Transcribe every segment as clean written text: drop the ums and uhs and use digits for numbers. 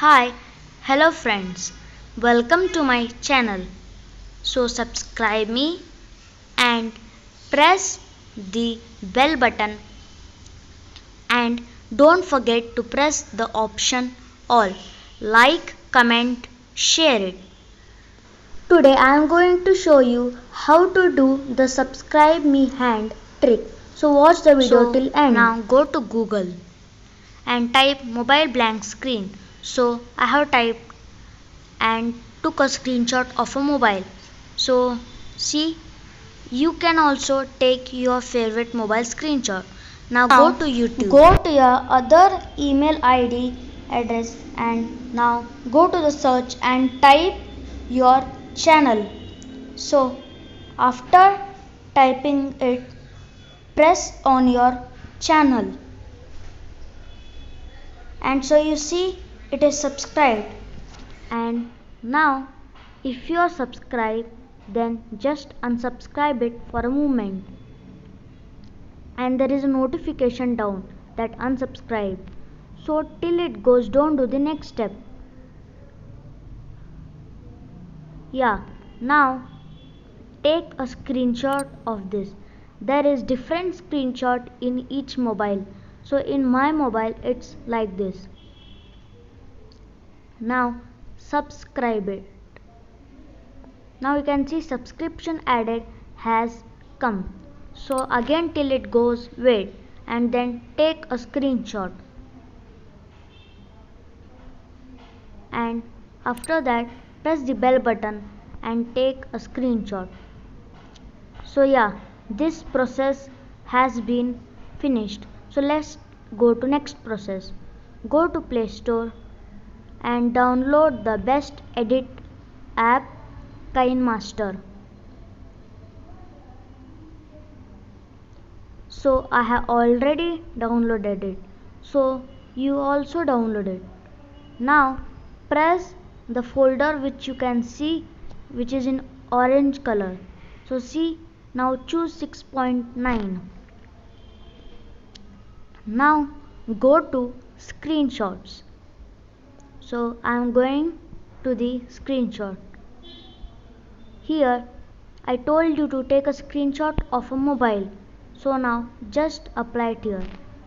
Hi, hello friends. Welcome to my channel. So subscribe me and press the bell button and don't forget to press the option all. Like, comment, share it. Today I am going to show you how to do the subscribe me hand trick. So watch the video till end. Now go to Google and type mobile blank screen. So I have typed and took a screenshot of a mobile. So see, you can also take your favorite mobile screenshot. Now go to YouTube. Go to your other email ID address and now go to the search and type your channel. So after typing it, press on your channel. And so you see it is subscribed. And now if you are subscribed, then just unsubscribe it for a moment. And there is a notification down that unsubscribe. So till it goes, don't do the next step. Yeah, now take a screenshot of this. There is different screenshot in each mobile. So in my mobile it's like this. Now subscribe it. Now you can see subscription added has come. So again till it goes, wait and then take a screenshot. And after that press the bell button and take a screenshot. So yeah, this process has been finished. So let's go to next process. Go to Play Store and download the best edit app, KineMaster. So I have already downloaded it. So you also download it. Now press the folder which you can see which is in orange color. So see, now choose 6.9. Now go to screenshots. So I am going to the screenshot. Here I told you to take a screenshot of a mobile. So now just apply it here.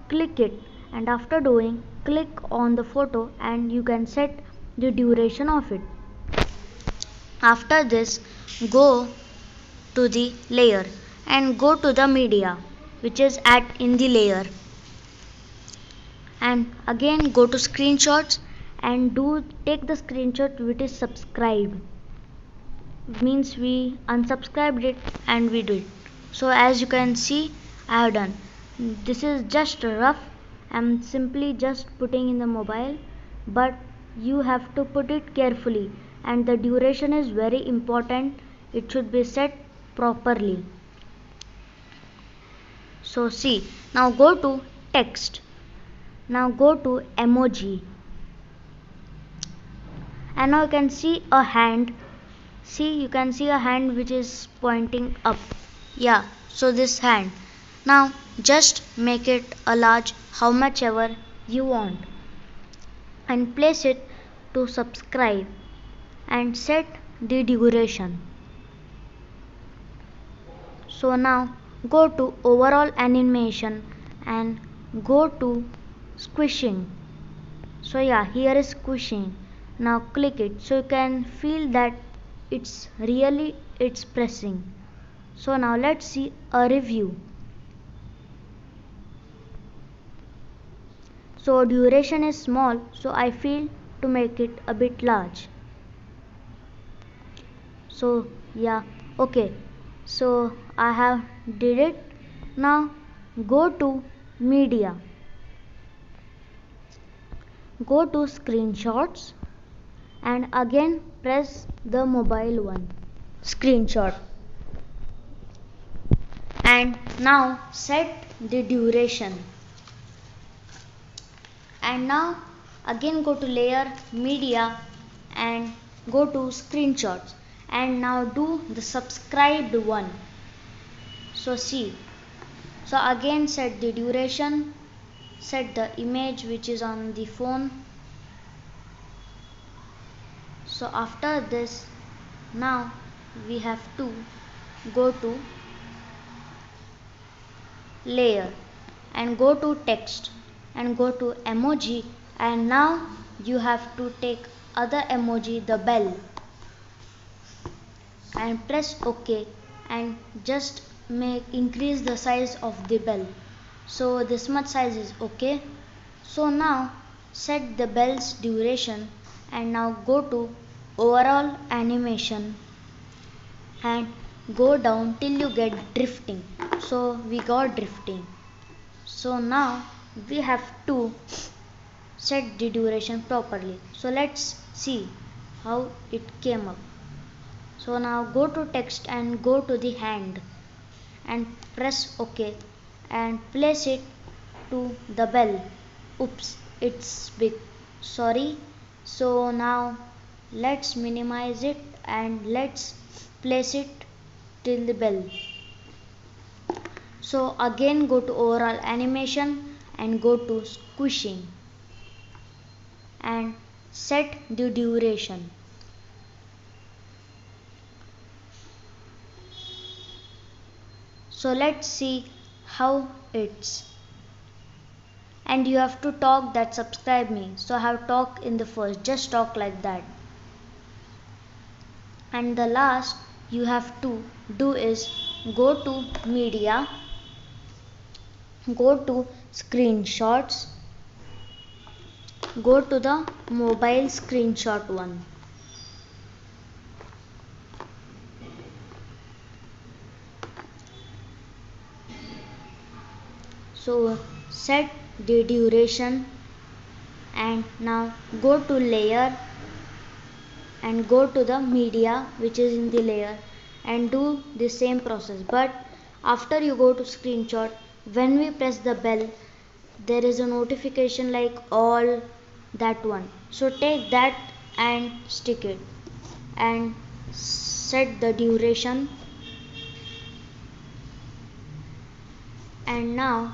Click it and after doing, click on the photo and you can set the duration of it. After this, go to the layer and go to the media which is in the layer. And again go to screenshots and take the screenshot which is subscribed. Means we unsubscribed it and we do it. So as you can see, I have done. This is just rough. I'm simply just putting in the mobile, but you have to put it carefully and the duration is very important. It should be set properly. So see, now go to text. Now go to emoji. And now you can see a hand. See, you can see a hand which is pointing up. Yeah, so this hand. Now just make it a large how much ever you want and place it to subscribe and set the duration. So now go to overall animation and go to squishing. So yeah, here is squishing. Now click it so you can feel that it's pressing. So now let's see a review. So duration is small, so I feel to make it a bit large. So yeah, okay, so I have did it. Now go to media, go to screenshots and again press the mobile one, screenshot, and now set the duration. And now again go to layer, media and go to screenshots and now do the subscribed one. So see, so again set the duration, set the image which is on the phone So after this, now we have to go to layer and go to text and go to emoji, and now you have to take other emoji, the bell, and press OK, and just increase the size of the bell. So this much size is okay. So now set the bell's duration, and now go to overall animation and go down till you get drifting. So we got drifting. So now we have to set the duration properly. So let's see how it came up. So now go to text and go to the hand and press OK and place it to the bell. Oops, it's big. Sorry. So now let's minimize it and let's place it till the bell. So again go to overall animation and go to squishing and set the duration. So let's see how it's. And you have to talk that subscribe me. So I have talk in the first, just talk like that. And the last you have to do is go to media, go to screenshots, go to the mobile screenshot one. So set the duration and now go to layer and go to the media which is in the layer and do the same process. But after you go to screenshot, when we press the bell, there is a notification like all, that one. So take that and stick it and set the duration, and now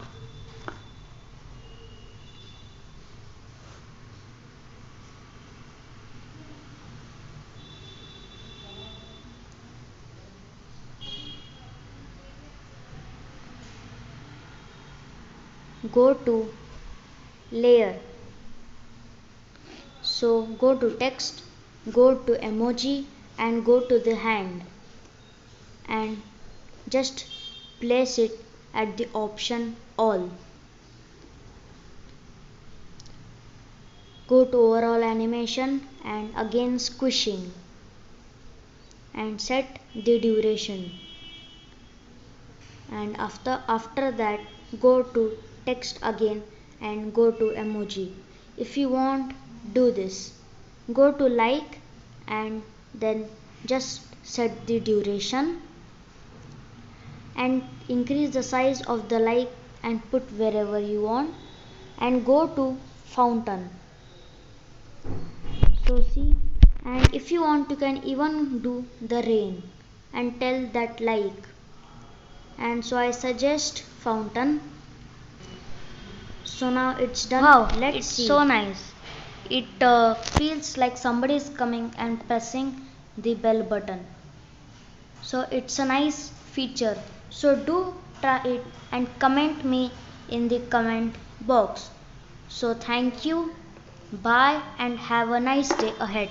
go to layer. So go to text, go to emoji and go to the hand and just place it at the option all. Go to overall animation and again squishing and set the duration, and after that go to text again and go to emoji. If you want, do this, go to like and then just set the duration and increase the size of the like and put wherever you want, and go to fountain. So see, and if you want you can even do the rain and tell that like, and so I suggest fountain. So now it's done. Wow, let's see. So nice. It feels like somebody is coming and pressing the bell button. So it's a nice feature. So do try it and comment me in the comment box. So thank you. Bye and have a nice day ahead.